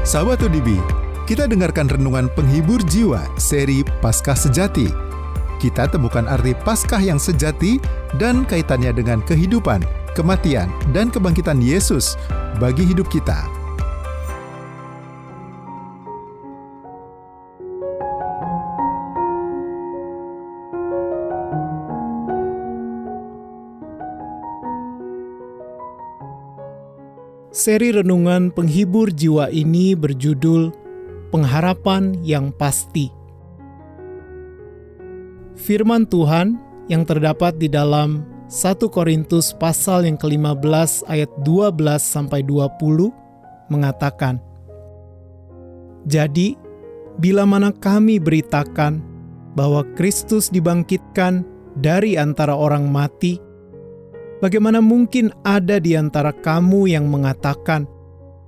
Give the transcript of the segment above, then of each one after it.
Sahabat ODB, kita dengarkan renungan penghibur jiwa seri Paskah Sejati. Kita temukan arti Paskah yang sejati dan kaitannya dengan kehidupan, kematian, dan kebangkitan Yesus bagi hidup kita. Seri renungan penghibur jiwa ini berjudul Pengharapan yang Pasti. Firman Tuhan yang terdapat di dalam 1 Korintus pasal yang ke-15 ayat 12-20 mengatakan, "Jadi, bila mana kami beritakan bahwa Kristus dibangkitkan dari antara orang mati, bagaimana mungkin ada di antara kamu yang mengatakan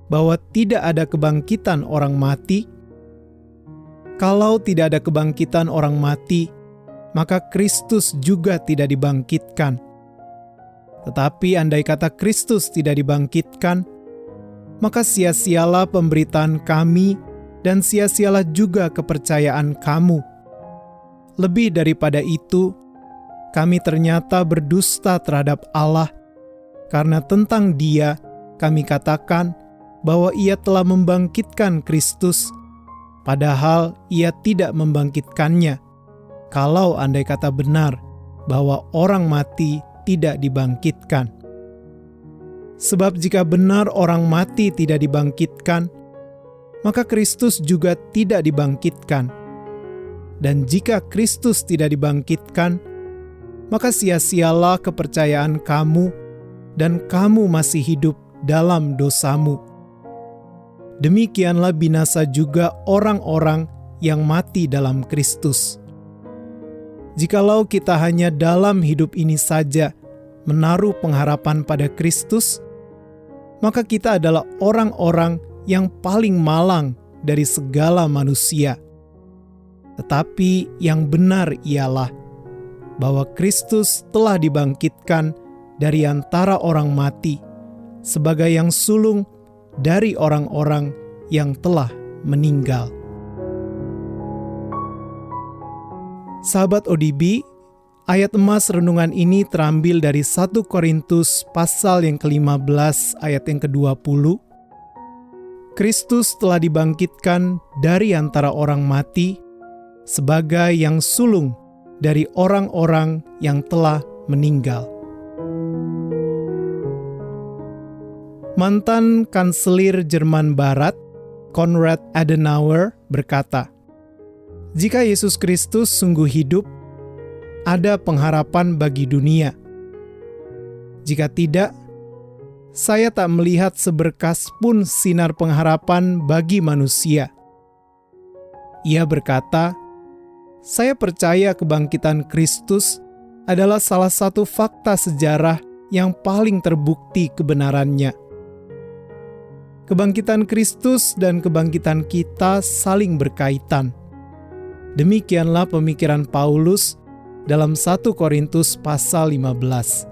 bahwa tidak ada kebangkitan orang mati? Kalau tidak ada kebangkitan orang mati, maka Kristus juga tidak dibangkitkan. Tetapi andai kata Kristus tidak dibangkitkan, maka sia-sialah pemberitaan kami dan sia-sialah juga kepercayaan kamu. Lebih daripada itu, kami ternyata berdusta terhadap Allah, karena tentang Dia kami katakan bahwa Ia telah membangkitkan Kristus, padahal Ia tidak membangkitkannya, kalau andai kata benar bahwa orang mati tidak dibangkitkan. Sebab jika benar orang mati tidak dibangkitkan, maka Kristus juga tidak dibangkitkan. Dan jika Kristus tidak dibangkitkan, maka sia-sialah kepercayaan kamu, dan kamu masih hidup dalam dosamu. Demikianlah binasa juga orang-orang yang mati dalam Kristus. Jikalau kita hanya dalam hidup ini saja menaruh pengharapan pada Kristus, maka kita adalah orang-orang yang paling malang dari segala manusia. Tetapi yang benar ialah bahwa Kristus telah dibangkitkan dari antara orang mati sebagai yang sulung dari orang-orang yang telah meninggal. Sahabat ODB, ayat emas renungan ini terambil dari 1 Korintus pasal yang ke-15 ayat yang ke-20. Kristus telah dibangkitkan dari antara orang mati sebagai yang sulung dari orang-orang yang telah meninggal. Mantan Kanselir Jerman Barat, Konrad Adenauer, berkata, "Jika Yesus Kristus sungguh hidup, ada pengharapan bagi dunia. Jika tidak, saya tak melihat seberkas pun sinar pengharapan bagi manusia." Ia berkata, "Saya percaya kebangkitan Kristus adalah salah satu fakta sejarah yang paling terbukti kebenarannya. Kebangkitan Kristus dan kebangkitan kita saling berkaitan." Demikianlah pemikiran Paulus dalam 1 Korintus pasal 15.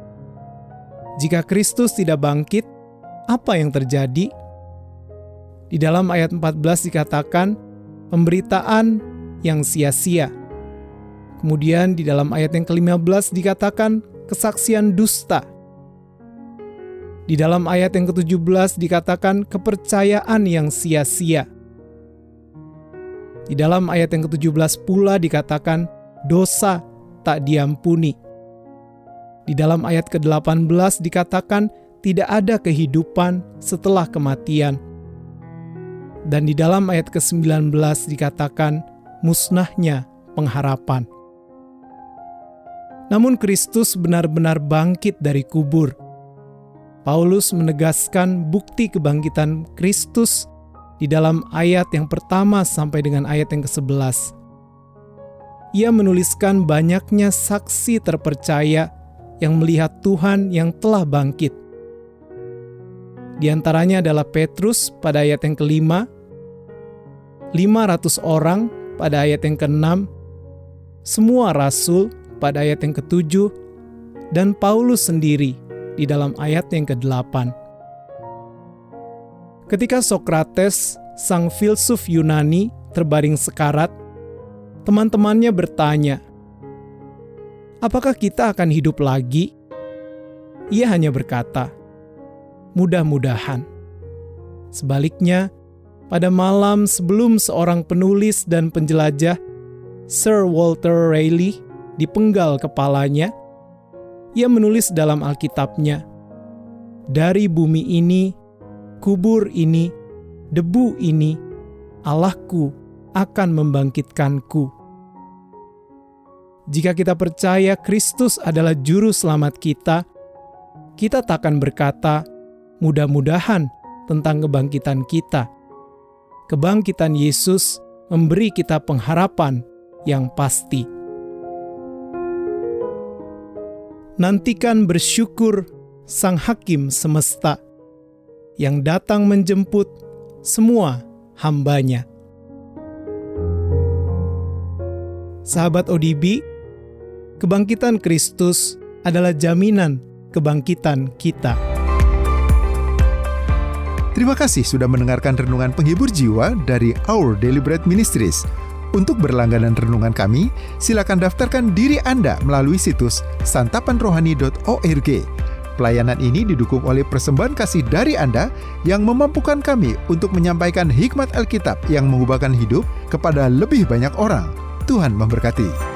Jika Kristus tidak bangkit, apa yang terjadi? Di dalam ayat 14 dikatakan, pemberitaan yang sia-sia. Kemudian di dalam ayat yang ke-15 dikatakan kesaksian dusta. Di dalam ayat yang ke-17 dikatakan kepercayaan yang sia-sia. Di dalam ayat yang ke-17 pula dikatakan dosa tak diampuni. Di dalam ayat ke-18 dikatakan tidak ada kehidupan setelah kematian. Dan di dalam ayat ke-19 dikatakan musnahnya pengharapan. Namun Kristus benar-benar bangkit dari kubur. Paulus menegaskan bukti kebangkitan Kristus di dalam ayat yang pertama sampai dengan ayat yang ke-11. Ia menuliskan banyaknya saksi terpercaya yang melihat Tuhan yang telah bangkit. Di antaranya adalah Petrus pada ayat yang ke-5, 500 orang pada ayat yang ke-6, semua rasul pada ayat yang ke-7, dan Paulus sendiri di dalam ayat yang ke-8. Ketika Sokrates sang filsuf Yunani terbaring sekarat, teman-temannya bertanya, "Apakah kita akan hidup lagi?" Ia hanya berkata, "Mudah-mudahan." Sebaliknya, pada malam sebelum seorang penulis dan penjelajah, Sir Walter Raleigh, dipenggal kepalanya, ia menulis dalam Alkitabnya, "Dari bumi ini, kubur ini, debu ini, Allahku akan membangkitkanku." Jika kita percaya Kristus adalah juru selamat kita tak akan berkata, "Mudah-mudahan," tentang kebangkitan kita. Kebangkitan Yesus memberi kita pengharapan yang pasti. Nantikan bersyukur Sang Hakim semesta yang datang menjemput semua hamba-Nya. Sahabat ODB, kebangkitan Kristus adalah jaminan kebangkitan kita. Terima kasih sudah mendengarkan renungan penghibur jiwa dari Our Daily Bread Ministries. Untuk berlangganan renungan kami, silakan daftarkan diri Anda melalui situs santapanrohani.org. Pelayanan ini didukung oleh persembahan kasih dari Anda yang memampukan kami untuk menyampaikan hikmat Alkitab yang mengubahkan hidup kepada lebih banyak orang. Tuhan memberkati.